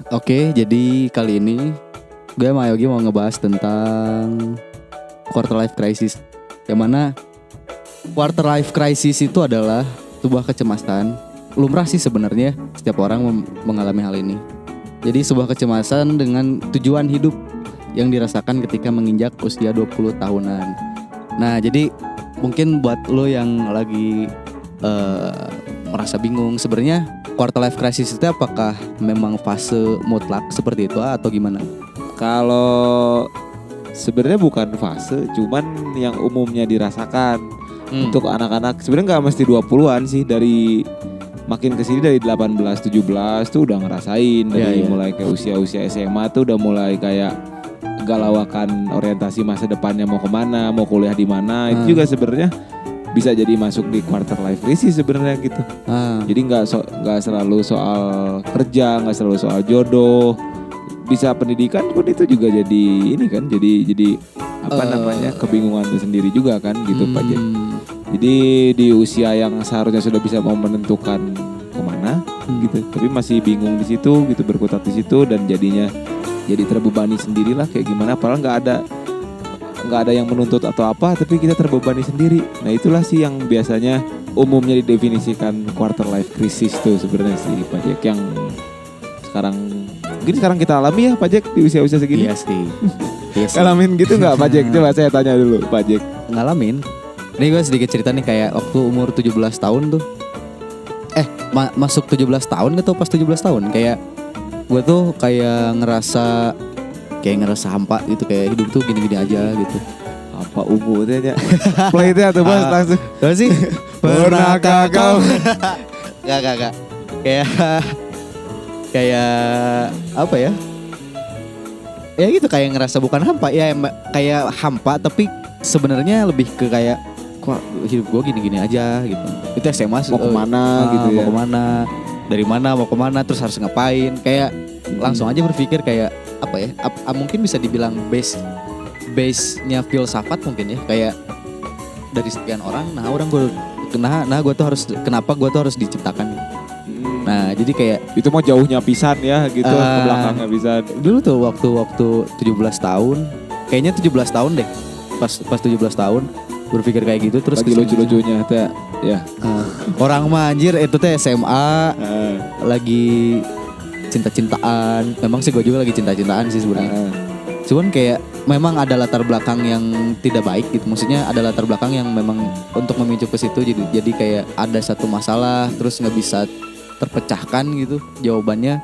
Oke, jadi kali ini gue sama Yogi mau ngebahas tentang quarter life crisis. Yang mana quarter life crisis itu adalah sebuah kecemasan. Lumrah sih sebenarnya setiap orang mengalami hal ini. Jadi sebuah kecemasan dengan tujuan hidup yang dirasakan ketika menginjak usia 20 tahunan. Nah, jadi mungkin buat lo yang lagi merasa bingung sebenarnya quarter life crisis itu apakah memang fase mutlak seperti itu atau gimana? Kalau sebenarnya bukan fase, cuman yang umumnya dirasakan untuk anak-anak sebenarnya nggak mesti 20-an sih, dari makin kesini dari 18, 17 tuh udah ngerasain dari mulai kayak usia-usia SMA tuh udah mulai kayak galawakan orientasi masa depannya mau kemana, mau kuliah di mana, itu juga sebenarnya bisa jadi masuk di quarter life crisis sebenarnya gitu. Jadi nggak selalu soal kerja, nggak selalu soal jodoh, bisa pendidikan pun itu juga jadi ini kan, jadi apa namanya kebingungan tersendiri juga kan gitu Pak Jack. Jadi di usia yang seharusnya sudah bisa mau menentukan kemana gitu, tapi masih bingung di situ gitu, berkutat di situ dan jadinya jadi terbebani sendirilah kayak gimana, padahal nggak ada yang menuntut atau apa, tapi kita terbebani sendiri. Nah itulah sih yang biasanya umumnya didefinisikan quarter life crisis tuh sebenarnya sih Pak Jack, yang sekarang kita alami ya Pak Jack di usia-usia segini. Iya sih. Ngalamin gitu nggak Pak Jack? Coba saya tanya dulu Pak Jack. Ngalamin. Nih gue sedikit cerita nih, kayak waktu umur 17 tahun tuh masuk 17 tahun gitu, pas 17 tahun kayak gue tuh kayak ngerasa hampa gitu, kayak hidup tuh gini-gini aja gitu. Apa ungu teh ya? Play teh atau bos langsung. Tahu sih? Pernahkah kau? Gak. Kayak apa ya? Ya gitu, kayak ngerasa bukan hampa ya, kayak hampa tapi sebenarnya lebih ke kayak kok hidup gue gini-gini aja gitu. Itu SMA mau kemana gitu ya? Mau kemana? Dari mana mau kemana? Terus harus ngapain? Kayak langsung aja berpikir kayak apa ya? Mungkin bisa dibilang base-nya filsafat mungkin ya. Kayak dari sekian orang, kenapa gue tuh harus diciptakan? Nah jadi kayak itu mau jauhnya pisan ya gitu, ke belakangnya pisan. Dulu tuh waktu 17 tahun, kayaknya 17 tahun deh. Pas 17 tahun berpikir kayak gitu, terus lagi lucu-lucunya teh ya. Orang mah anjir itu teh SMA lagi cinta-cintaan. Memang sih gue juga lagi cinta-cintaan sih sebenarnya. Cuman kayak memang ada latar belakang yang tidak baik gitu. Maksudnya ada latar belakang yang memang untuk memicu ke situ. Jadi kayak ada satu masalah terus nggak bisa terpecahkan gitu jawabannya,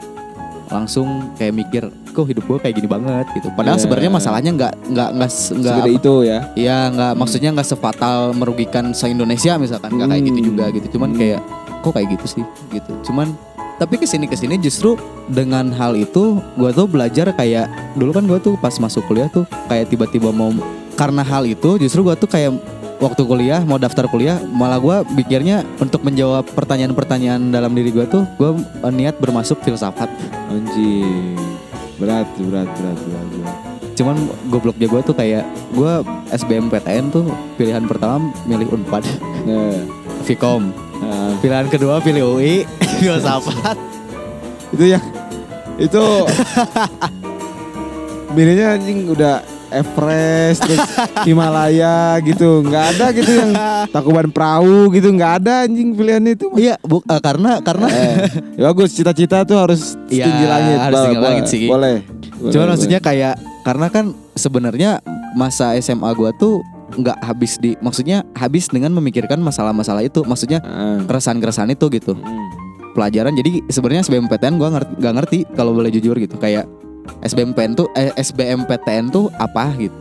langsung kayak mikir kok hidup gue kayak gini banget gitu. Padahal sebenarnya masalahnya nggak segede itu ya. Iya nggak, maksudnya nggak sefatal merugikan se-Indonesia misalkan, nggak kayak gitu juga gitu. Cuman kayak kok kayak gitu sih gitu. Cuman tapi kesini justru dengan hal itu gue tuh belajar. Kayak dulu kan gue tuh pas masuk kuliah tuh kayak tiba-tiba mau, karena hal itu justru gue tuh kayak waktu kuliah mau daftar kuliah malah gue pikirnya untuk menjawab pertanyaan-pertanyaan dalam diri gue tuh gue niat bermasuk filsafat. Anjir, berat. Cuman gobloknya gue tuh kayak gue SBMPTN tuh pilihan pertama milih Unpad, Vkom. Pilihan kedua pilih UI, filsafat. Itu milihnya anjing udah Everest terus Himalaya gitu, nggak ada gitu yang Tangkuban Perahu gitu, nggak ada anjing pilihan itu. Iya, karena ya bagus, cita-cita tuh harus tinggi langit. Harus tinggi langit sih. Boleh. Cuman maksudnya kayak karena kan sebenarnya masa SMA gua tuh nggak habis dengan memikirkan masalah-masalah itu, maksudnya keresahan-keresahan itu gitu. Pelajaran, jadi sebenarnya SBMPTN gua nggak ngerti kalau boleh jujur gitu, kayak SBMPTN tuh apa gitu.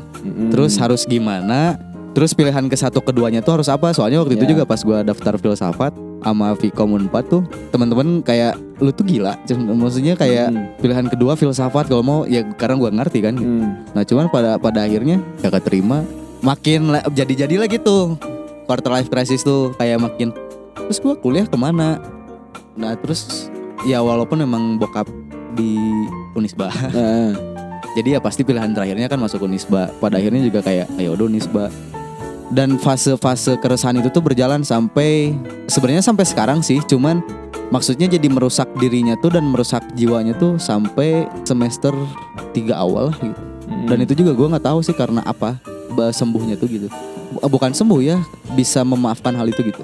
Terus harus gimana? Terus pilihan ke satu keduanya tuh harus apa? Soalnya waktu itu juga pas gua daftar filsafat sama Vkom Unpad tuh teman-teman kayak lu tuh gila. Maksudnya kayak pilihan kedua filsafat kalau mau ya, karena gua ngerti kan. Nah, cuman pada akhirnya gak keterima. Makin jadi lagi tuh quarter life crisis tuh, kayak makin. Terus gua kuliah kemana? Nah terus ya walaupun memang bokap di Unisba, jadi ya pasti pilihan terakhirnya kan masuk Unisba. Pada akhirnya juga kayak ayo udah Unisba. Dan fase-fase keresahan itu tuh berjalan sampai sebenarnya sampai sekarang sih. Cuman maksudnya jadi merusak dirinya tuh dan merusak jiwanya tuh sampai semester 3 awal lah gitu. Dan itu juga gue nggak tahu sih karena apa sembuhnya tuh gitu. Bukan sembuh ya, bisa memaafkan hal itu gitu.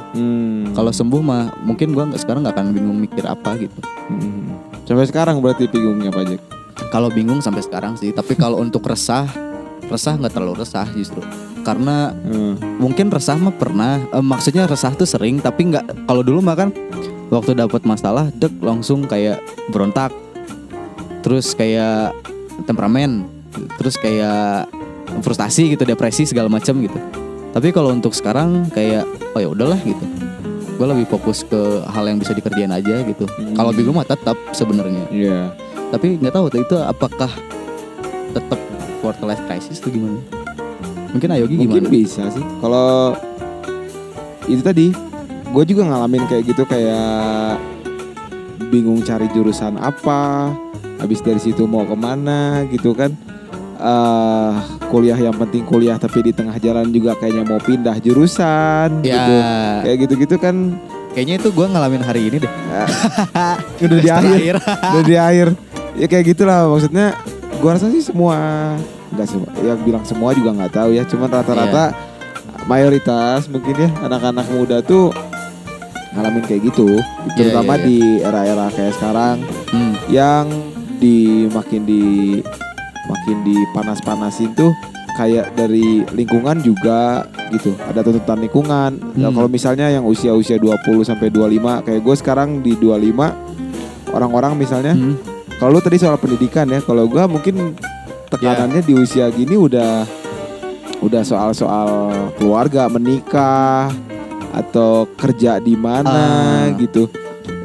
Kalau sembuh mah mungkin gue sekarang nggak akan bingung mikir apa gitu. Sampai sekarang berarti bingungnya Pak Jack? Kalau bingung sampai sekarang sih, tapi kalau untuk resah nggak terlalu resah justru. Karena mungkin resah mah pernah, maksudnya resah tuh sering, tapi nggak. Kalau dulu mah kan waktu dapat masalah langsung kayak berontak, terus kayak temperamen, terus kayak frustasi gitu, depresi segala macam gitu. Tapi kalau untuk sekarang kayak oh ya udahlah gitu, gue lebih fokus ke hal yang bisa dikerjain aja gitu. Kalau bingung mah tetap sebenarnya. Iya. Tapi nggak tahu tuh itu apakah tetap quarter life crisis tuh gimana? Mungkin Ayogi gimana? Mungkin bisa sih. Kalau itu tadi, gue juga ngalamin kayak gitu, kayak bingung cari jurusan apa, habis dari situ mau kemana gitu kan. Kuliah yang penting kuliah, tapi di tengah jalan juga kayaknya mau pindah jurusan gitu. Kayak gitu-gitu kan. Kayaknya itu gue ngalamin hari ini deh. Udah di akhir. Udah di akhir. Ya kayak gitulah maksudnya. Gue rasa sih semua, nggak semua, yang bilang semua juga nggak tahu ya. Cuman rata-rata mayoritas mungkin ya anak-anak muda tuh ngalamin kayak gitu. Terutama di era-era kayak sekarang yang makin dipanas-panasin tuh, kayak dari lingkungan juga gitu. Ada tuntutan lingkungan. Nah, kalau misalnya yang usia-usia 20 sampai 25 kayak gue sekarang di 25, orang-orang misalnya kalau lu tadi soal pendidikan ya, kalau gue mungkin tekanannya di usia gini udah soal keluarga, menikah atau kerja di mana gitu.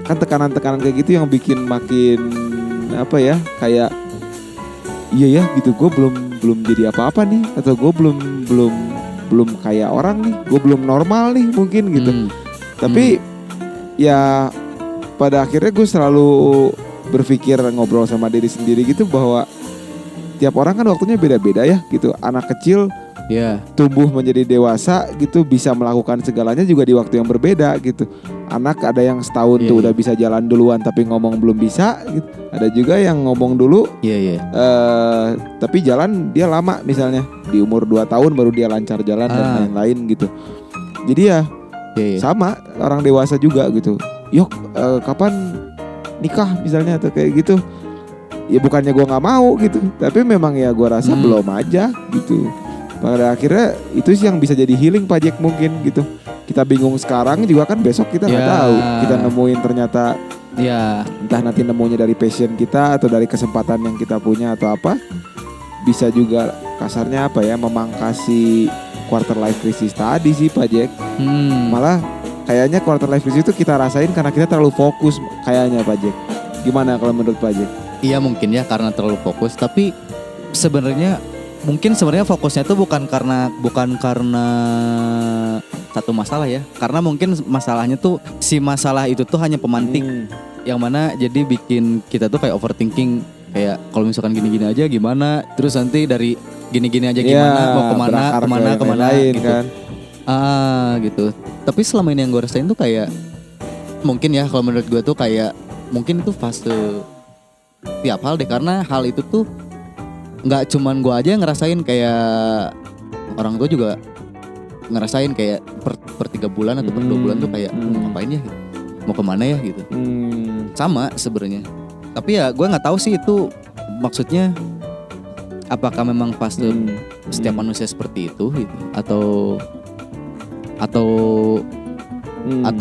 Kan tekanan-tekanan kayak gitu yang bikin makin apa ya, kayak iya ya gitu, gue belum jadi apa-apa nih, atau gue belum kayak orang nih, gue belum normal nih mungkin gitu. Tapi ya pada akhirnya gue selalu berpikir, ngobrol sama diri sendiri gitu, bahwa tiap orang kan waktunya beda-beda ya gitu. Anak kecil tumbuh menjadi dewasa gitu, bisa melakukan segalanya juga di waktu yang berbeda gitu. Anak ada yang setahun tuh udah bisa jalan duluan tapi ngomong belum bisa gitu. Ada juga yang ngomong dulu tapi jalan dia lama, misalnya di umur 2 tahun baru dia lancar jalan dan lain-lain gitu. Jadi ya sama orang dewasa juga gitu. Kapan nikah misalnya atau kayak gitu. Ya bukannya gue gak mau gitu, tapi memang ya gue rasa belum aja gitu. Pada akhirnya itu sih yang bisa jadi healing Pak Jack mungkin gitu. Kita bingung sekarang juga kan besok kita gak tahu. Kita nemuin ternyata entah nanti nemunya dari passion kita atau dari kesempatan yang kita punya atau apa. Bisa juga kasarnya apa ya, memangkasi quarter life crisis tadi sih Pak Jack. Malah kayaknya quarter life crisis itu kita rasain karena kita terlalu fokus kayaknya Pak Jack. Gimana kalau menurut Pak Jack? Iya mungkin ya karena terlalu fokus, tapi sebenarnya fokusnya tuh bukan karena satu masalah ya. Karena mungkin masalahnya tuh si masalah itu tuh hanya pemantik yang mana jadi bikin kita tuh kayak overthinking, kayak kalau misalkan gini-gini aja gimana, terus nanti dari gini-gini aja gimana, mau kemana lain, gitu. Kan? Gitu. Tapi selama ini yang gue rasain tuh kayak mungkin ya, kalau menurut gue tuh kayak mungkin itu fase tiap hal deh, karena hal itu tuh nggak cuman gue aja yang ngerasain, kayak orang tua juga ngerasain kayak per 3 bulan atau per 2 bulan tuh kayak ngapain ya gitu, mau kemana ya gitu. Sama sebenarnya. Tapi ya gue nggak tahu sih itu maksudnya apakah memang fase setiap manusia seperti itu gitu, atau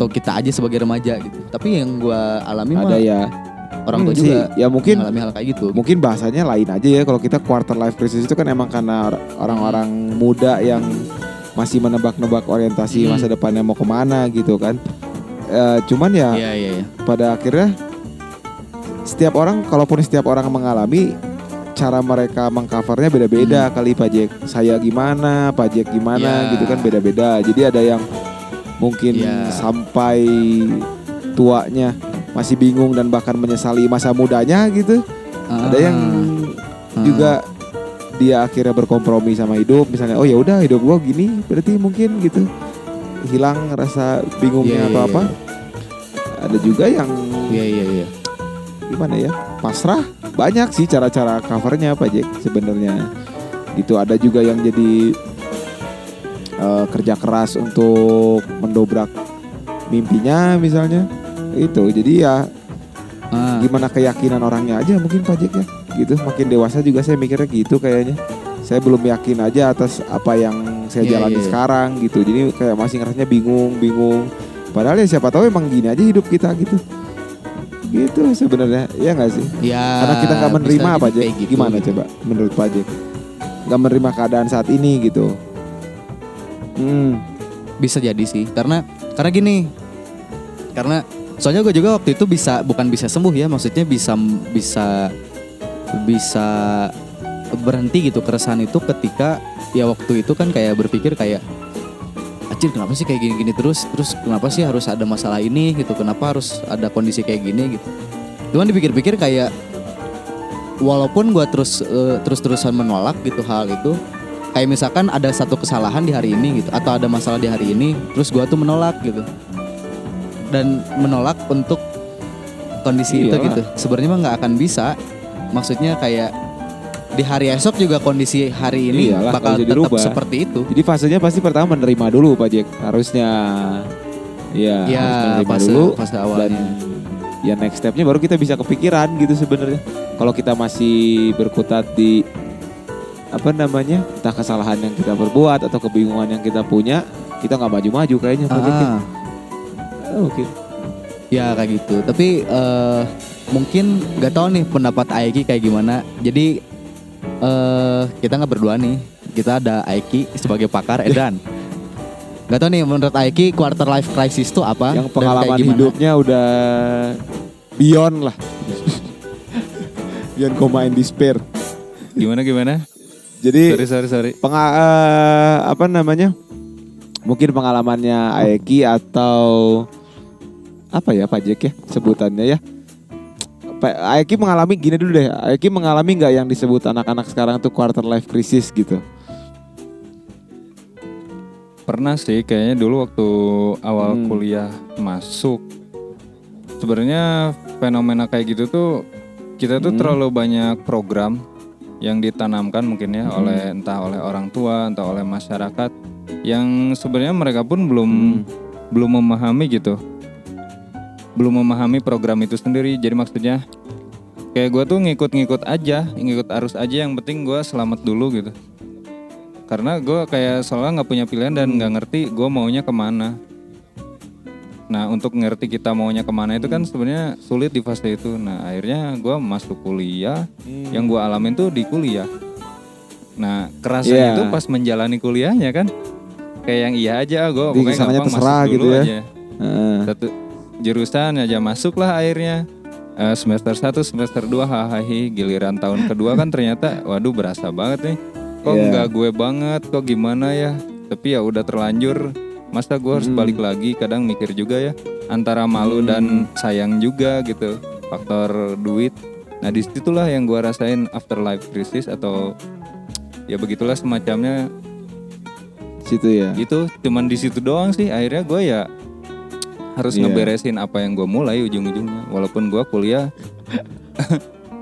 kita aja sebagai remaja gitu. Tapi yang gue alami ada ya orang tua juga ya mungkin mengalami hal kayak gitu. Mungkin bahasanya lain aja ya. Kalau kita quarter life crisis itu kan emang karena orang-orang muda yang masih menebak-nebak orientasi masa depannya mau kemana gitu kan. Cuman ya pada akhirnya setiap orang, kalaupun setiap orang mengalami, cara mereka mengcovernya beda-beda kali Pak Jack. Saya gimana, Pak Jack gimana gitu kan beda-beda. Jadi ada yang mungkin sampai tuanya masih bingung dan bahkan menyesali masa mudanya gitu. Ada yang juga dia akhirnya berkompromi sama hidup, misalnya oh ya udah hidup gua gini berarti mungkin gitu, hilang rasa bingungnya atau apa. Ada juga yang Iya. gimana ya, pasrah. Banyak sih cara-cara covernya Pak Jack sebenarnya. Itu ada juga yang jadi kerja keras untuk mendobrak mimpinya misalnya. Itu jadi ya gimana keyakinan orangnya aja mungkin Pak Jack ya. Gitu makin dewasa juga saya mikirnya gitu kayaknya. Saya belum yakin aja atas apa yang saya jalani sekarang gitu. Jadi kayak masih ngerasanya bingung. Padahal ya siapa tahu emang gini aja hidup kita gitu. Gitu sebenarnya, ya nggak sih? Ya. Karena kita nggak menerima apa aja. Gitu. Gimana coba menurut Pak Jack? Nggak menerima keadaan saat ini gitu. Bisa jadi sih. Karena gini. Karena soalnya gue juga waktu itu bukan bisa sembuh ya, maksudnya bisa berhenti gitu keresahan itu ketika ya waktu itu kan kayak berpikir kayak anjir kenapa sih kayak gini-gini terus kenapa sih harus ada masalah ini gitu, kenapa harus ada kondisi kayak gini gitu. Cuman dipikir-pikir kayak walaupun gue terus-terusan menolak gitu hal itu, kayak misalkan ada satu kesalahan di hari ini gitu atau ada masalah di hari ini, terus gue tuh menolak gitu dan menolak untuk kondisi itu gitu. Sebenarnya mah nggak akan bisa, maksudnya kayak di hari esok juga kondisi hari ini bakal tetap seperti itu. Jadi fasenya pasti pertama menerima dulu Pak Jack. Harusnya harus menerima dulu fase awalnya. Dan ya next stepnya baru kita bisa kepikiran gitu sebenarnya. Kalau kita masih berkutat di entah kesalahan yang kita perbuat atau kebingungan yang kita punya, kita nggak maju-maju kayaknya Pak Jack. Oke. Ya kayak gitu. Tapi mungkin nggak tahu nih pendapat Aiki kayak gimana. Jadi kita nggak berdua nih, kita ada Aiki sebagai pakar Edan. Gak tau nih menurut Aiki quarter life crisis itu apa? Yang pengalaman hidupnya udah beyond lah. Beyond coma and despair. Gimana? Jadi sorry. Mungkin pengalamannya Aiki atau apa ya Pak Jack ya sebutannya ya. Aiki mengalami gini dulu deh. Aiki mengalami nggak yang disebut anak-anak sekarang tuh quarter life crisis gitu? Pernah sih, kayaknya dulu waktu awal kuliah masuk. Sebenarnya fenomena kayak gitu tuh kita tuh terlalu banyak program yang ditanamkan mungkin ya oleh orang tua, entah oleh masyarakat yang sebenarnya mereka pun belum memahami gitu. Belum memahami program itu sendiri. Jadi maksudnya kayak gue tuh ngikut arus aja, yang penting gue selamat dulu gitu. Karena gue kayak soalnya gak punya pilihan dan gak ngerti gue maunya kemana. Nah untuk ngerti kita maunya kemana itu kan sebenarnya sulit di fase itu. Nah akhirnya gue masuk kuliah, yang gue alamin tuh di kuliah. Nah kerasanya itu pas menjalani kuliahnya kan kayak yang iya aja, gue pokoknya gampang masuk dulu gitu ya. Aja satu jurusan aja masuk lah akhirnya. Semester 1, semester 2 hahaha, giliran tahun kedua kan ternyata waduh berasa banget nih. Kok enggak gue banget, kok gimana ya. Tapi ya udah terlanjur, masa gue harus balik lagi. Kadang mikir juga ya, antara malu dan sayang juga gitu, faktor duit. Nah disitulah yang gue rasain afterlife crisis atau ya begitulah semacamnya. Situ ya. Itu cuman di situ doang sih. Akhirnya gue ya harus ngeberesin apa yang gue mulai ujung-ujungnya. Walaupun gue kuliah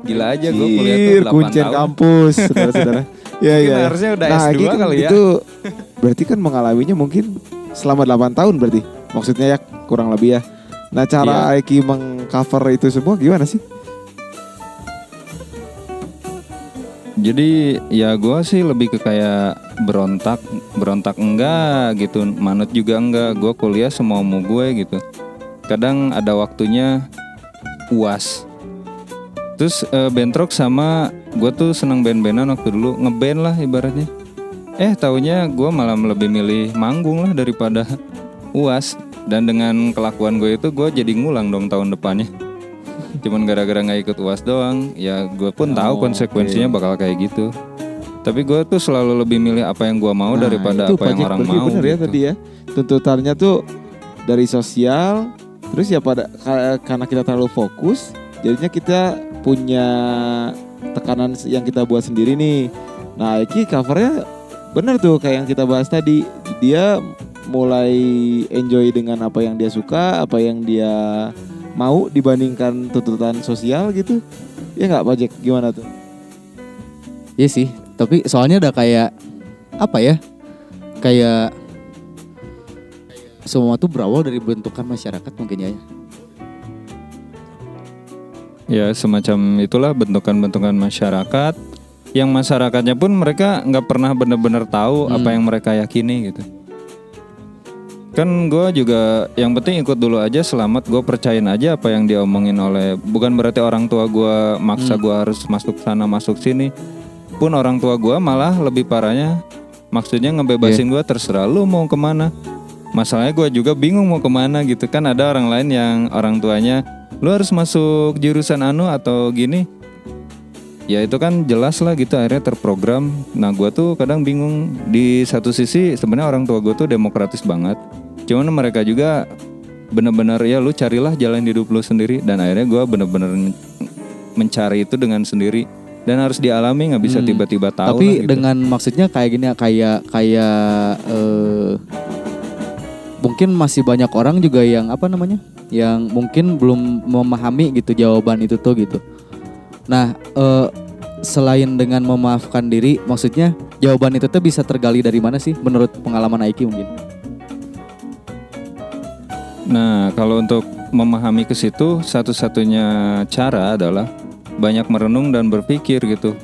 gila aja, gue kuliah tuh 8 kuncian tahun kampus, saudara-saudara. Ya. Harusnya udah S2 kan kali ya. Itu berarti kan mengalaminya mungkin selama 8 tahun berarti. Maksudnya ya kurang lebih ya. Nah cara Aiki mengcover itu semua gimana sih? Jadi ya gue sih lebih ke kayak berontak enggak gitu, manut juga enggak. Gue kuliah semau-mau gue gitu. Kadang ada waktunya UAS. Terus bentrok sama gue tuh seneng band-bandan waktu dulu, ngeband lah ibaratnya. Taunya gue malah lebih milih manggung lah daripada UAS. Dan dengan kelakuan gue itu gue jadi ngulang dong tahun depannya. Cuman gara-gara gak ikut UAS doang. Ya gue pun tahu konsekuensinya bakal kayak gitu. Tapi gue tuh selalu lebih milih apa yang gue mau daripada apa yang orang mau bener gitu. Ya tadi ya, tuntutannya tuh dari sosial. Terus ya karena kita terlalu fokus, jadinya kita punya tekanan yang kita buat sendiri nih. Nah Aiki covernya bener tuh kayak yang kita bahas tadi. Dia mulai enjoy dengan apa yang dia suka, apa yang dia mau dibandingkan tuntutan sosial gitu. Ya nggak Pak Jack, gimana tuh? Iya sih, tapi soalnya udah kayak apa ya? Kayak semua tuh berawal dari bentukan masyarakat mungkin ya. Ya semacam itulah bentukan-bentukan masyarakat. Yang masyarakatnya pun mereka nggak pernah benar-benar tahu apa yang mereka yakini gitu. Kan gue juga yang penting ikut dulu aja, selamat, gue percayain aja apa yang diomongin oleh, bukan berarti orang tua gue maksa gue harus masuk sana masuk sini. Pun orang tua gue malah lebih parahnya, maksudnya ngebebasin gue, terserah lu mau kemana. Masalahnya gue juga bingung mau kemana gitu kan. Ada orang lain yang orang tuanya, lu harus masuk jurusan anu atau gini. Ya itu kan jelas lah gitu, akhirnya terprogram. Nah gue tuh kadang bingung. Di satu sisi sebenarnya orang tua gue tuh demokratis banget, cuman mereka juga bener-bener ya lu carilah jalan hidup lu sendiri. Dan akhirnya gue bener-bener mencari itu dengan sendiri. Dan harus dialami, nggak bisa tiba-tiba tahu. Tapi lah, gitu. dengan maksudnya kayak gini ya, kayak mungkin masih banyak orang juga yang apa namanya, yang mungkin belum memahami gitu jawaban itu tuh gitu. Nah, selain dengan memaafkan diri, maksudnya jawaban itu tuh bisa tergali dari mana sih menurut pengalaman Aiki mungkin? Nah, kalau untuk memahami ke situ, satu-satunya cara adalah banyak merenung dan berpikir gitu.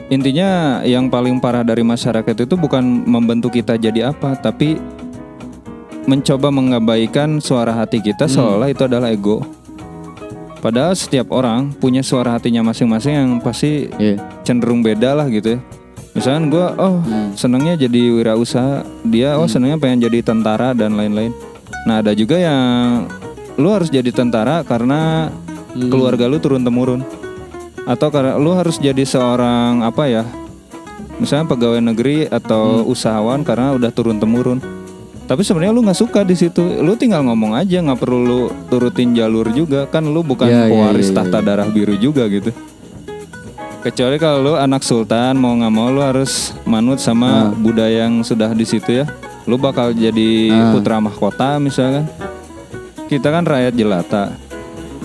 Intinya yang paling parah dari masyarakat itu bukan membentuk kita jadi apa, tapi mencoba mengabaikan suara hati kita seolah itu adalah ego. Padahal setiap orang punya suara hatinya masing-masing yang pasti cenderung beda lah gitu ya. Misalkan gue, senangnya jadi wirausaha, dia senangnya pengen jadi tentara dan lain-lain. Nah ada juga yang lu harus jadi tentara karena keluarga lu turun-temurun, atau karena lu harus jadi seorang apa ya, misalnya pegawai negeri atau usahawan karena udah turun-temurun. Tapi sebenarnya lu nggak suka di situ, lu tinggal ngomong aja, nggak perlu lu turutin jalur juga, kan lu bukan pewaris tahta darah biru juga gitu. Kecuali kalau lu anak sultan, mau nggak mau lu harus manut sama budaya yang sudah di situ ya. Lu bakal jadi putra mahkota misalkan. Kita kan rakyat jelata.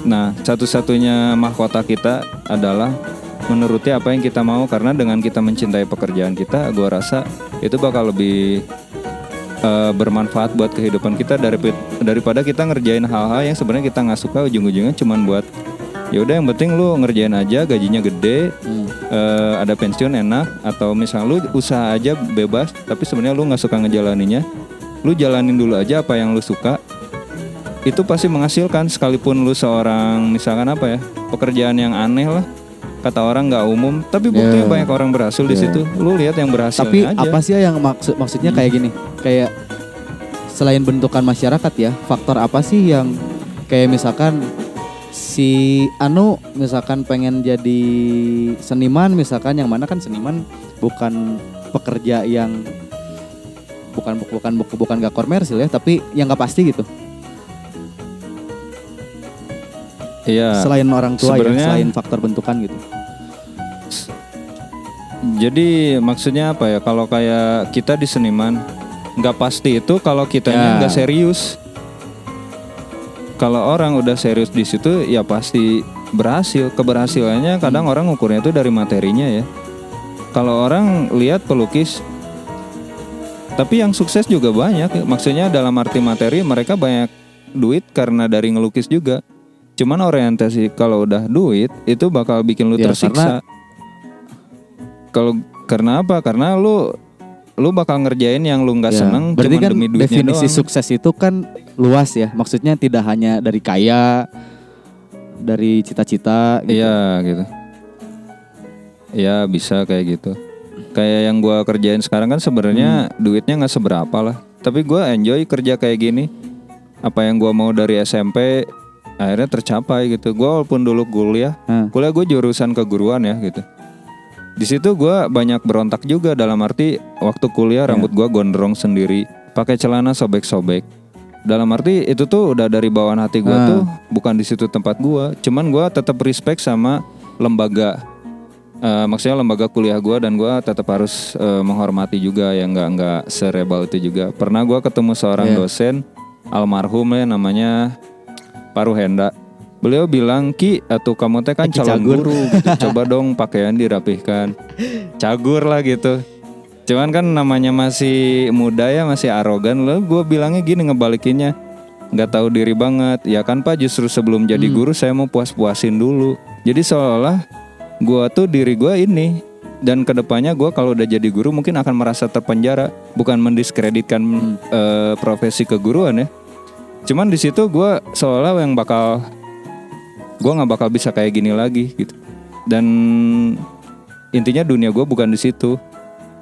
Nah, satu-satunya mahkota kita adalah menuruti apa yang kita mau, karena dengan kita mencintai pekerjaan kita, gua rasa itu bakal lebih bermanfaat buat kehidupan kita daripada kita ngerjain hal-hal yang sebenarnya kita nggak suka, ujung-ujungnya cuman buat ya udah yang penting lu ngerjain aja, gajinya gede, ada pensiun enak, atau misal lu usaha aja bebas tapi sebenarnya lu nggak suka ngejalaninnya. Lu jalanin dulu aja apa yang lu suka, itu pasti menghasilkan, sekalipun lu seorang misalkan apa ya, pekerjaan yang aneh lah, kata orang nggak umum, tapi buktinya banyak orang berhasil di situ. Lu lihat yang berhasil tapi aja. apa sih yang maksudnya kayak gini, kayak selain bentukan masyarakat ya, faktor apa sih yang kayak misalkan si Anu misalkan pengen jadi seniman misalkan, yang mana kan seniman bukan pekerja yang bukan gak komersil ya, tapi yang gak pasti gitu. Iya. Selain orang tua ya, sebenarnya, selain faktor bentukan gitu. Jadi maksudnya apa ya? Kalau kayak kita di seniman, nggak pasti itu kalau kitanya nggak serius. Kalau orang udah serius di situ, ya pasti berhasil. Keberhasilannya kadang orang ukurnya itu dari materinya ya. Kalau orang lihat pelukis, tapi yang sukses juga banyak. Maksudnya dalam arti materi, mereka banyak duit karena dari ngelukis juga. Cuman orientasi kalau udah duit itu bakal bikin lu tersiksa. Karena apa? Karena lu bakal ngerjain yang lu nggak seneng. Berarti cuman kan demi duitnya definisi doang. sukses itu kan luas ya. Maksudnya tidak hanya dari kaya, dari cita-cita gitu. Iya gitu. Iya bisa kayak gitu. Kayak yang gua kerjain sekarang kan sebenarnya duitnya nggak seberapa lah. Tapi gua enjoy kerja kayak gini. Apa yang gua mau dari SMP akhirnya tercapai gitu. Gue walaupun dulu kuliah gue jurusan keguruan ya gitu. Di situ gue banyak berontak juga, dalam arti waktu kuliah rambut gue gondrong sendiri, pakai celana sobek-sobek. Dalam arti itu tuh udah dari bawaan hati gue tuh bukan di situ tempat gue. Cuman gue tetap respect sama lembaga, maksudnya lembaga kuliah gue, dan gue tetap harus menghormati juga, yang nggak serebel itu juga. Pernah gue ketemu seorang dosen almarhum ya, namanya Pak Ruhenda. Beliau bilang, "Ki, atau kamu teh kan Ki calon cagur." guru gitu. Coba dong pakaian dirapihkan." Cagur lah gitu. Cuman kan namanya masih muda ya, masih arogan loh. Gue bilangnya gini ngebalikinnya, nggak tahu diri banget. Ya kan Pak, justru sebelum jadi guru saya mau puas-puasin dulu. Jadi seolah gue tuh diri gue ini. Dan kedepannya gue kalau udah jadi guru mungkin akan merasa terpenjara. Bukan mendiskreditkan profesi keguruan ya. Cuman di situ gue seolah yang gue nggak bakal bisa kayak gini lagi gitu. Dan intinya dunia gue bukan di situ.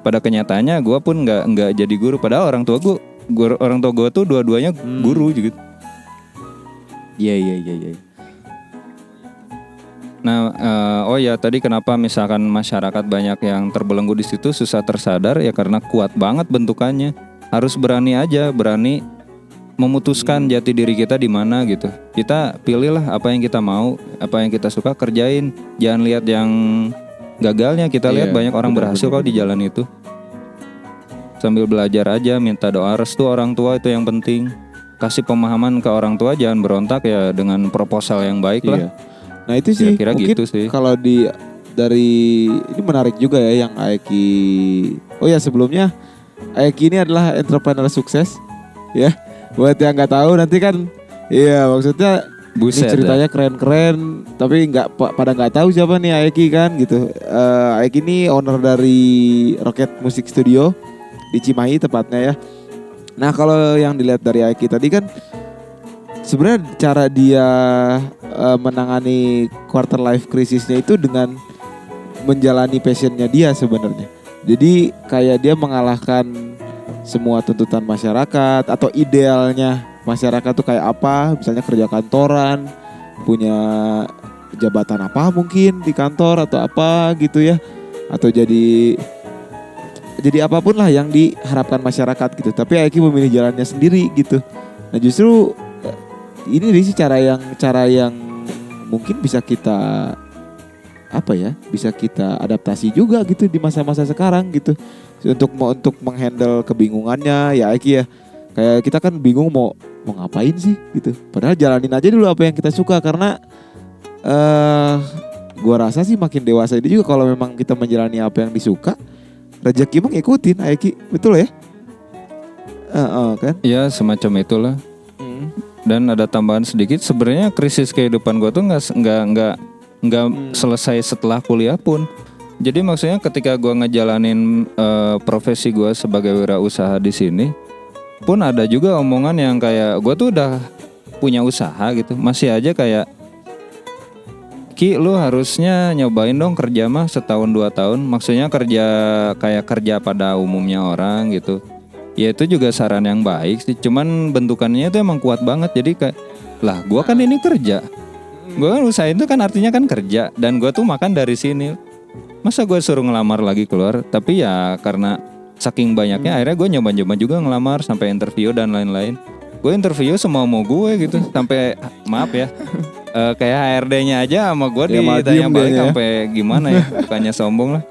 Pada kenyataannya gue pun nggak jadi guru. Padahal orang tua gue tuh dua-duanya guru gitu. Iya. Nah, oh ya tadi kenapa misalkan masyarakat banyak yang terbelenggu di situ susah tersadar ya karena kuat banget bentukannya. Harus berani aja, berani memutuskan jati diri kita di mana gitu. Kita pilihlah apa yang kita mau, apa yang kita suka kerjain. Jangan lihat yang gagalnya. Kita lihat banyak orang berhasil kok di jalan itu. Sambil belajar aja, minta doa restu orang tua itu yang penting. Kasih pemahaman ke orang tua, jangan berontak ya dengan proposal yang baik lah. Nah itu sih Kira-kira mungkin gitu sih. kalau dari ini menarik juga ya yang Aeki. Oh ya sebelumnya Aeki ini adalah entrepreneur sukses ya. Buat yang nggak tahu nanti kan, iya maksudnya Buset, ini ceritanya keren-keren, tapi pada nggak tahu siapa nih Aeki kan gitu. Aeki ini owner dari Rocket Music Studio di Cimahi tepatnya ya. Nah kalau yang dilihat dari Aeki tadi kan sebenarnya cara dia menangani quarter life crisisnya itu dengan menjalani passionnya dia sebenarnya. Jadi kayak dia mengalahkan semua tuntutan masyarakat atau idealnya masyarakat tuh kayak apa, misalnya kerja kantoran, punya jabatan apa mungkin di kantor atau apa gitu ya, atau jadi apapun lah yang diharapkan masyarakat gitu. Tapi Aeki memilih jalannya sendiri gitu. Nah justru ini sih cara yang mungkin bisa kita bisa kita adaptasi juga gitu di masa-masa sekarang gitu untuk menghandle kebingungannya ya Aeki ya. Kayak kita kan bingung mau ngapain sih gitu. Padahal jalanin aja dulu apa yang kita suka karena gua rasa sih makin dewasa ini juga kalau memang kita menjalani apa yang disuka, rezeki mah ngikutin Aeki, betul ya? Kan? Ya semacam itulah. Dan ada tambahan sedikit, sebenarnya krisis kehidupan gue tuh nggak selesai setelah kuliah pun. Jadi maksudnya ketika gue ngejalanin profesi gue sebagai wirausaha di sini, pun ada juga omongan yang kayak gue tuh udah punya usaha gitu, masih aja kayak, "Ki, lu harusnya nyobain dong kerja mah setahun 2 tahun." Maksudnya kerja pada umumnya orang gitu. Ya itu juga saran yang baik sih. Cuman bentukannya itu emang kuat banget. Jadi kayak, lah gue kan ini kerja. Gue kan usaha itu kan artinya kan kerja. Dan gue tuh makan dari sini. Masa gue suruh ngelamar lagi keluar. Tapi ya karena saking banyaknya akhirnya gue nyoba-nyoba juga ngelamar. Sampai interview dan lain-lain. Gue interview semua mau gue gitu. Sampai maaf ya, kayak HRD-nya aja sama gue ditanya balik sampai gimana ya. Bukannya sombong lah,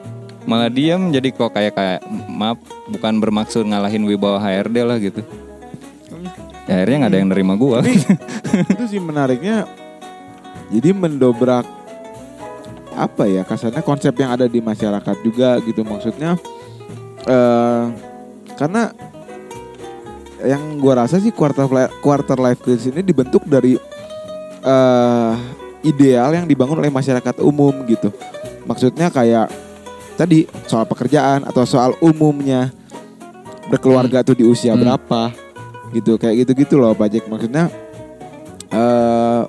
malah diam. Jadi kok kayak maaf, bukan bermaksud ngalahin wibawa HRD lah gitu. Akhirnya nggak ada yang nerima gue. Itu sih menariknya. Jadi mendobrak apa ya kasarnya konsep yang ada di masyarakat juga gitu. Maksudnya karena yang gue rasa sih quarter life crisis ini dibentuk dari ideal yang dibangun oleh masyarakat umum gitu. Maksudnya kayak tadi soal pekerjaan atau soal umumnya berkeluarga tuh di usia berapa gitu, kayak gitu-gitu loh Pak Jack. Maksudnya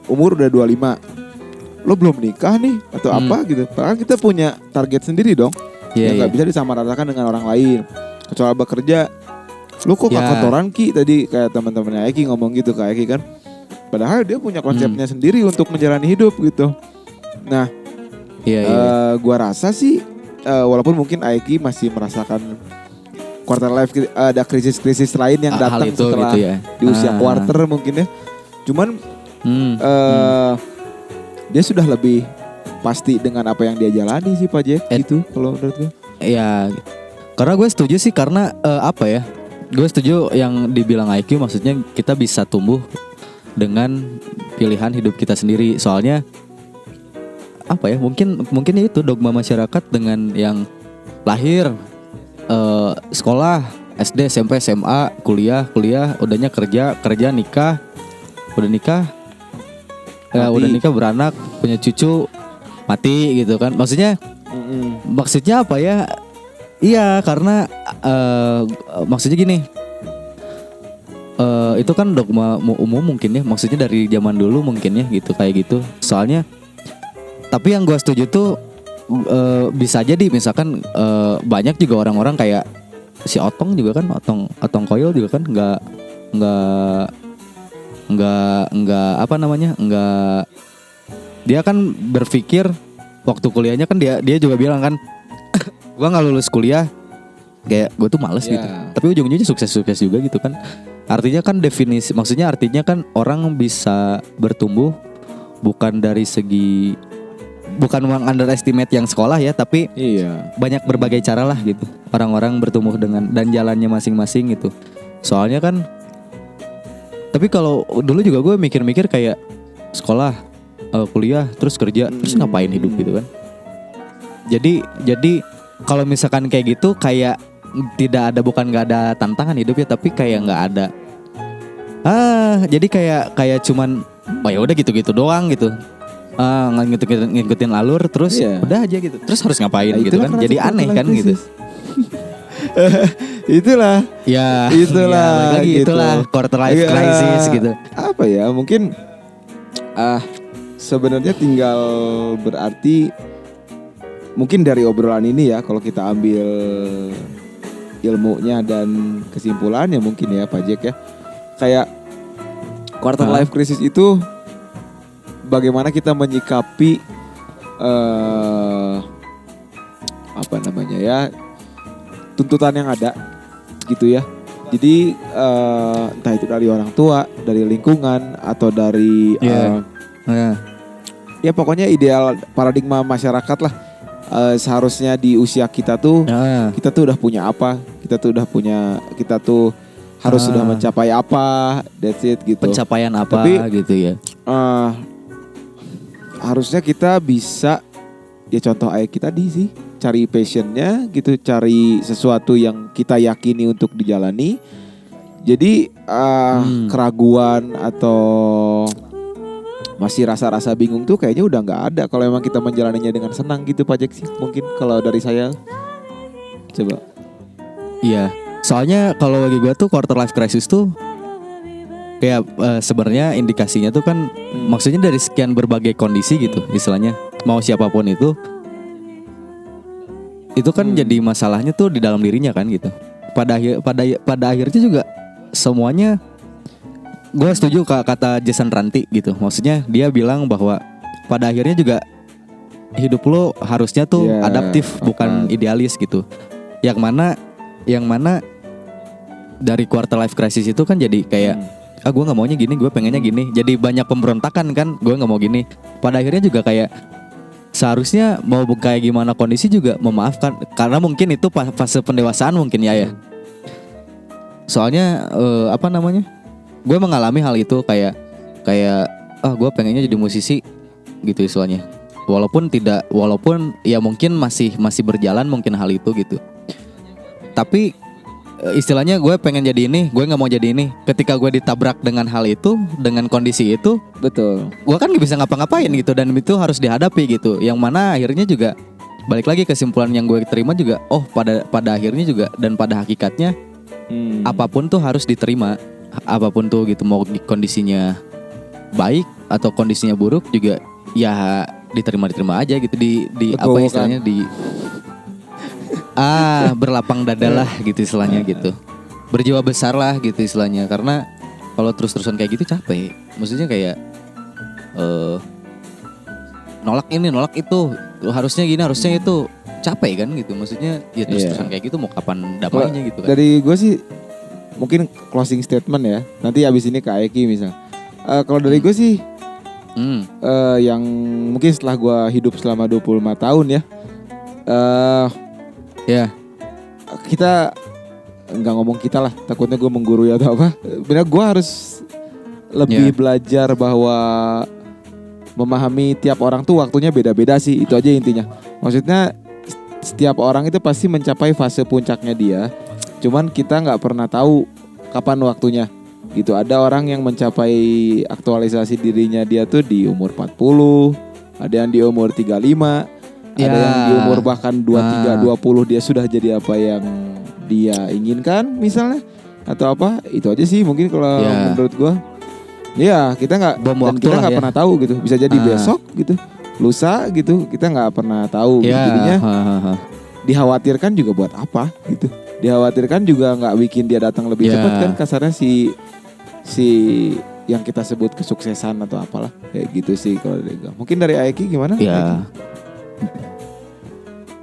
umur udah 25, lo belum nikah nih atau apa gitu. Padahal kita punya target sendiri dong, yang gak bisa disamaratakan dengan orang lain. Soal bekerja, lo kok gak kantoran Ki tadi kayak teman-temannya Aeki ngomong gitu ke Aeki kan. Padahal dia punya konsepnya sendiri untuk menjalani hidup gitu. Nah gua rasa sih walaupun mungkin Aeki masih merasakan quarter life, ada krisis-krisis lain yang datang setelah gitu ya, di usia quarter mungkin ya. Cuman dia sudah lebih pasti dengan apa yang dia jalani sih Pak Jack gitu kalau menurut gue. Iya, karena gue setuju sih karena apa ya, gue setuju yang dibilang IQ, maksudnya kita bisa tumbuh dengan pilihan hidup kita sendiri. Soalnya apa ya? Mungkin itu dogma masyarakat dengan yang lahir, sekolah, SD, SMP, SMA, kuliah, udahnya kerja, nikah, udah nikah, beranak, punya cucu, mati gitu kan. Maksudnya apa ya? Iya, karena maksudnya gini. Itu kan dogma umum mungkin ya. Maksudnya dari zaman dulu mungkin ya gitu, kayak gitu. Soalnya tapi yang gue setuju tuh bisa jadi misalkan banyak juga orang-orang kayak si Otong juga kan, Otong Koyo juga kan nggak apa namanya, nggak, dia kan berpikir waktu kuliahnya kan dia juga bilang kan gue nggak lulus kuliah kayak gue tuh males gitu, tapi ujung-ujungnya sukses juga gitu kan. Artinya kan maksudnya artinya kan orang bisa bertumbuh bukan dari segi, bukan underestimate yang sekolah ya, tapi banyak berbagai cara lah gitu. Orang-orang bertumbuh dengan dan jalannya masing-masing gitu. Soalnya kan, tapi kalau dulu juga gue mikir-mikir kayak sekolah, kuliah, terus kerja, terus ngapain hidup gitu kan. Jadi kalau misalkan kayak gitu kayak tidak ada, bukan nggak ada tantangan hidup ya, tapi kayak nggak ada. Jadi kayak cuman, oh ya udah gitu-gitu doang gitu. Ngikutin alur terus udah aja gitu. Terus harus ngapain gitu kan? Jadi aneh kan gitu. Itulah lagi gitu. Itulah quarter life crisis gitu. Apa ya? Mungkin sebenarnya tinggal berarti mungkin dari obrolan ini ya, kalau kita ambil ilmunya dan kesimpulannya mungkin ya Pak Jack ya, kayak quarter life crisis itu bagaimana kita menyikapi apa namanya ya, tuntutan yang ada gitu ya. Jadi entah itu dari orang tua, dari lingkungan, atau dari ya pokoknya ideal paradigma masyarakat lah. Seharusnya di usia kita tuh kita tuh udah punya apa, kita tuh harus sudah mencapai apa, that's it gitu. Pencapaian apa. Tapi, gitu ya. Harusnya kita bisa, ya contoh ayat kita di sih, cari passionnya gitu, cari sesuatu yang kita yakini untuk dijalani. Jadi keraguan atau masih rasa-rasa bingung tuh kayaknya udah nggak ada kalau emang kita menjalaninya dengan senang gitu Pak Jack sih, mungkin kalau dari saya. Coba. Iya, soalnya kalau bagi gue tuh quarter life crisis tuh kayak sebenarnya indikasinya tuh kan maksudnya dari sekian berbagai kondisi gitu istilahnya, mau siapapun itu kan jadi masalahnya tuh di dalam dirinya kan gitu. Pada akhirnya juga semuanya, gue setuju kata Jason Ranti gitu. Maksudnya dia bilang bahwa pada akhirnya juga hidup lo harusnya tuh adaptif, bukan idealis gitu. Yang mana dari quarter life crisis itu kan jadi kayak gue nggak maunya gini, gue pengennya gini. Jadi banyak pemberontakan kan, gue nggak mau gini. Pada akhirnya juga kayak seharusnya mau kayak gimana kondisi juga memaafkan, karena mungkin itu fase pendewasaan mungkin ya. Soalnya apa namanya? Gue mengalami hal itu kayak gue pengennya jadi musisi gitu istilahnya. Walaupun ya mungkin masih berjalan mungkin hal itu gitu. Tapi istilahnya gue pengen jadi ini, gue nggak mau jadi ini. Ketika gue ditabrak dengan hal itu, dengan kondisi itu, betul. Gue kan nggak bisa ngapa-ngapain gitu, dan itu harus dihadapi gitu. Yang mana akhirnya juga balik lagi kesimpulan yang gue terima juga. Oh pada akhirnya juga dan pada hakikatnya apapun tuh harus diterima. Apapun tuh gitu, mau kondisinya baik atau kondisinya buruk juga ya diterima aja gitu, di apa istilahnya di berlapang dada lah gitu istilahnya gitu, berjiwa besar lah gitu istilahnya. Karena kalau terus-terusan kayak gitu capek, maksudnya kayak nolak ini nolak itu, harusnya gini harusnya itu, capek kan gitu. Maksudnya ya terus-terusan kayak gitu mau kapan damainya gitu kan. Dari gue sih mungkin closing statement ya. Nanti abis ini ke Eki misal. Kalau dari gue sih yang mungkin setelah gue hidup selama 25 tahun ya. Kita nggak ngomong kita lah, takutnya gue menggurui atau apa. Benar, gue harus lebih belajar bahwa memahami tiap orang tuh waktunya beda-beda sih, itu aja intinya. Maksudnya setiap orang itu pasti mencapai fase puncaknya dia, cuman kita nggak pernah tahu kapan waktunya gitu. Ada orang yang mencapai aktualisasi dirinya dia tuh di umur 40, ada yang di umur 35, ada yang di umur bahkan 23, 20 dia sudah jadi apa yang dia inginkan misalnya, atau apa. Itu aja sih mungkin kalau menurut gua. Ya kita nggak pernah tahu gitu, bisa jadi besok gitu, lusa gitu, kita nggak pernah tahu gitu. Jadinya dikhawatirkan juga buat apa gitu, dikhawatirkan juga nggak bikin dia datang lebih cepat kan, kasarnya si yang kita sebut kesuksesan atau apalah kayak gitu sih kalau dari gua. Mungkin dari Aiki gimana?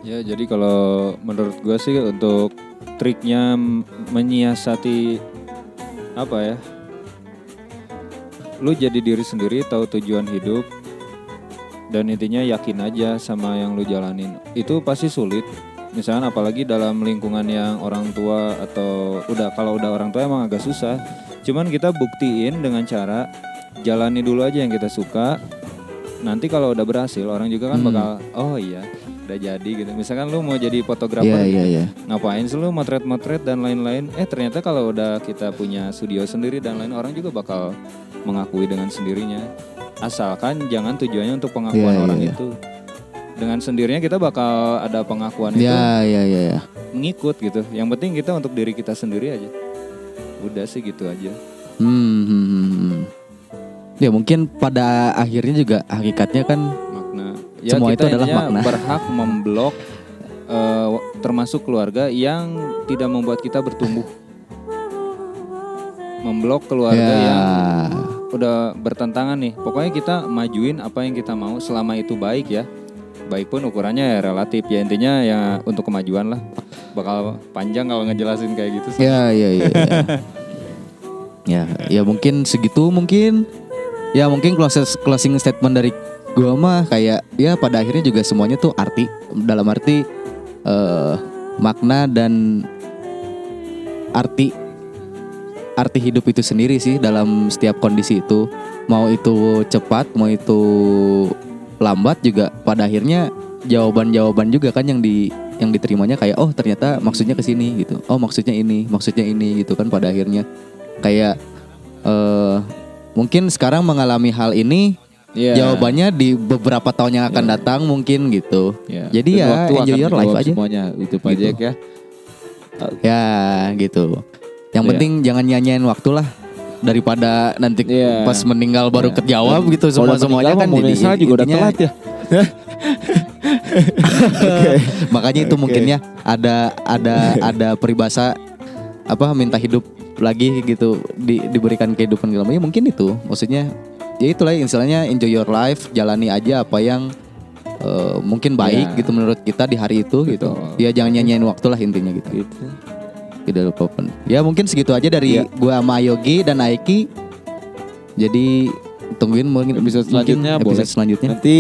Ya jadi kalau menurut gue sih untuk triknya menyiasati apa ya, lu jadi diri sendiri, tahu tujuan hidup, dan intinya yakin aja sama yang lu jalanin. Itu pasti sulit. Misalnya apalagi dalam lingkungan yang orang tua atau kalau udah orang tua emang agak susah. Cuman kita buktiin dengan cara jalani dulu aja yang kita suka. Nanti kalau udah berhasil orang juga kan bakal oh iya udah jadi gitu. Misalkan lu mau jadi fotografer, ngapain sih lu motret-motret dan lain-lain. Ternyata kalau udah kita punya studio sendiri dan lain, orang juga bakal mengakui dengan sendirinya. Asalkan jangan tujuannya untuk pengakuan orang itu. Dengan sendirinya kita bakal ada pengakuan itu mengikut gitu. Yang penting kita untuk diri kita sendiri aja. Udah sih gitu aja. Ya mungkin pada akhirnya juga hakikatnya kan makna. Ya semua itu adalah makna. Berhak memblok termasuk keluarga yang tidak membuat kita bertumbuh. Memblok keluarga yang udah bertentangan nih. Pokoknya kita majuin apa yang kita mau selama itu baik ya. Baik pun ukurannya ya relatif ya, intinya ya untuk kemajuan lah. Bakal panjang kalau ngejelasin kayak gitu. Ya mungkin segitu mungkin. Ya mungkin closing statement dari gua mah kayak ya pada akhirnya juga semuanya tuh arti, dalam arti makna dan arti hidup itu sendiri sih dalam setiap kondisi itu. Mau itu cepat, mau itu lambat juga pada akhirnya jawaban juga kan yang diterimanya kayak oh ternyata maksudnya kesini gitu. Oh maksudnya ini gitu kan pada akhirnya. Kayak mungkin sekarang mengalami hal ini jawabannya di beberapa tahun yang akan datang mungkin gitu. Jadi ya enjoy your life aja. Semuanya itu Pak Jack ya. Ya gitu. Yang penting jangan nyanyain waktu lah, daripada nanti pas meninggal baru kejawab gitu semuanya kan jadi juga udah telat ya. Makanya itu mungkinnya ada peribahasa apa minta hidup lagi gitu, diberikan kehidupan dalam mungkin itu maksudnya. Ya itulah istilahnya enjoy your life, jalani aja apa yang mungkin baik gitu menurut kita di hari itu gitu. Ya jangan nyanyain waktu lah intinya gitu. Tidak lupa pun. Ya mungkin segitu aja dari gua sama Yogi dan Aiki. Jadi tungguin mungkin episode selanjutnya. Nanti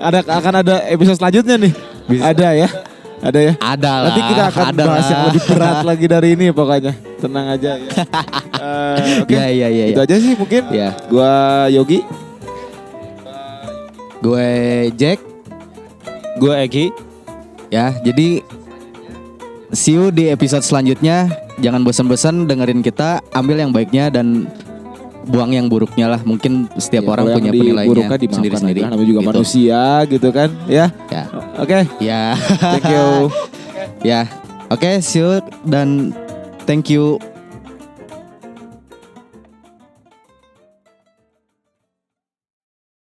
akan ada episode selanjutnya nih. Ada ya. Ada lah. Nanti kita akan bahas yang lebih berat lagi dari ini pokoknya. Tenang aja ya. Oke. Ya. Itu aja sih mungkin. Ya. Gua Yogi. Gue Jack. Gue Egi. Ya, jadi see you di episode selanjutnya. Jangan bosan-bosan dengerin kita, ambil yang baiknya dan buang yang buruknya lah. Mungkin setiap orang punya penilaiannya sendiri-sendiri. Namanya juga gitu. Manusia gitu kan, ya. Oke. Ya. Thank you. Ya. Oke, see you dan thank you